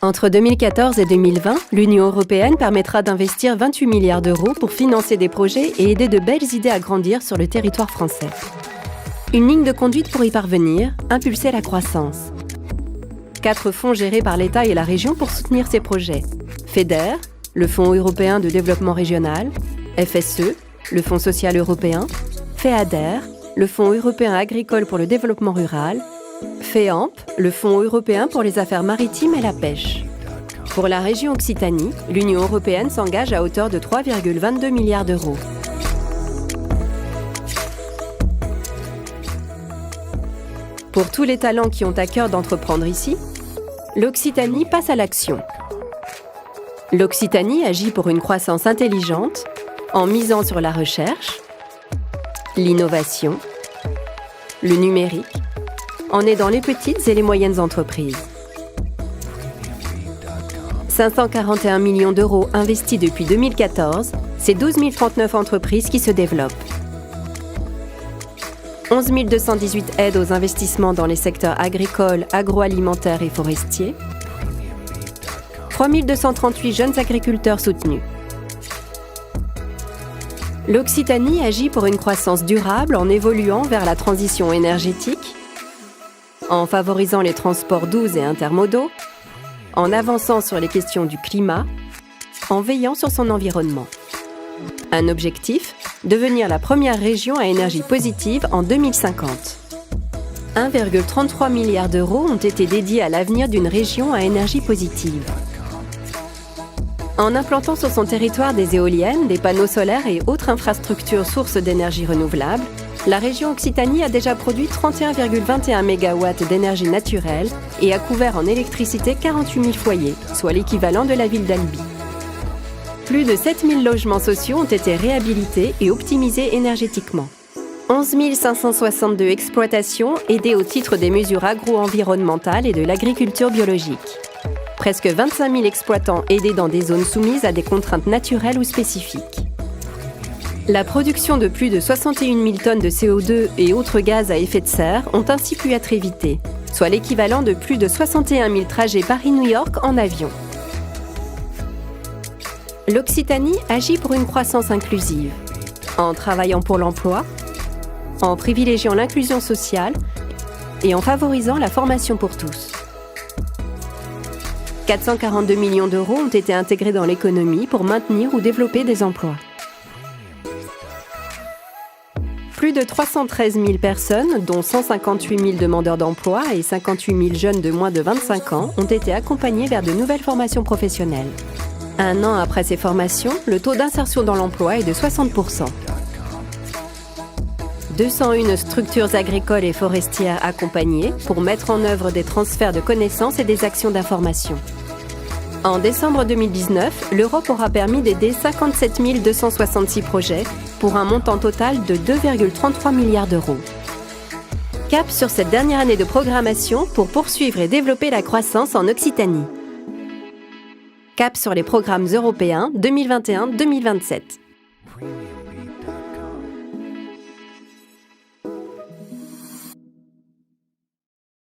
Entre 2014 et 2020, l'Union européenne permettra d'investir 28 milliards d'euros pour financer des projets et aider de belles idées à grandir sur le territoire français. Une ligne de conduite pour y parvenir, impulser la croissance. 4 fonds gérés par l'État et la région pour soutenir ces projets. FEDER, le Fonds européen de développement régional, FSE, le Fonds social européen, FEADER, le Fonds européen agricole pour le développement rural, FEAMP, le Fonds européen pour les affaires maritimes et la pêche. Pour la région Occitanie, l'Union européenne s'engage à hauteur de 3,22 milliards d'euros. Pour tous les talents qui ont à cœur d'entreprendre ici, l'Occitanie passe à l'action. L'Occitanie agit pour une croissance intelligente en misant sur la recherche, l'innovation, le numérique, en aidant les petites et les moyennes entreprises. 541 millions d'euros investis depuis 2014, c'est 12 039 entreprises qui se développent. 11 218 aides aux investissements dans les secteurs agricoles, agroalimentaires et forestiers. 3 238 jeunes agriculteurs soutenus. L'Occitanie agit pour une croissance durable en évoluant vers la transition énergétique, en favorisant les transports doux et intermodaux, en avançant sur les questions du climat, en veillant sur son environnement. Un objectif, devenir la première région à énergie positive en 2050. 1,33 milliard d'euros ont été dédiés à l'avenir d'une région à énergie positive. En implantant sur son territoire des éoliennes, des panneaux solaires et autres infrastructures sources d'énergie renouvelable, la région Occitanie a déjà produit 31,21 MW d'énergie naturelle et a couvert en électricité 48 000 foyers, soit l'équivalent de la ville d'Albi. Plus de 7 000 logements sociaux ont été réhabilités et optimisés énergétiquement. 11 562 exploitations aidées au titre des mesures agro-environnementales et de l'agriculture biologique. Presque 25 000 exploitants aidés dans des zones soumises à des contraintes naturelles ou spécifiques. La production de plus de 61 000 tonnes de CO2 et autres gaz à effet de serre ont ainsi pu être évitées, soit l'équivalent de plus de 61 000 trajets Paris-New York en avion. L'Occitanie agit pour une croissance inclusive, en travaillant pour l'emploi, en privilégiant l'inclusion sociale et en favorisant la formation pour tous. 442 millions d'euros ont été intégrés dans l'économie pour maintenir ou développer des emplois. Plus de 313 000 personnes, dont 158 000 demandeurs d'emploi et 58 000 jeunes de moins de 25 ans, ont été accompagnés vers de nouvelles formations professionnelles. 1 an après ces formations, le taux d'insertion dans l'emploi est de 60%. 201 structures agricoles et forestières accompagnées pour mettre en œuvre des transferts de connaissances et des actions d'information. En décembre 2019, l'Europe aura permis d'aider 57 266 projets pour un montant total de 2,33 milliards d'euros. Cap sur cette dernière année de programmation pour poursuivre et développer la croissance en Occitanie. Cap sur les programmes européens 2021-2027.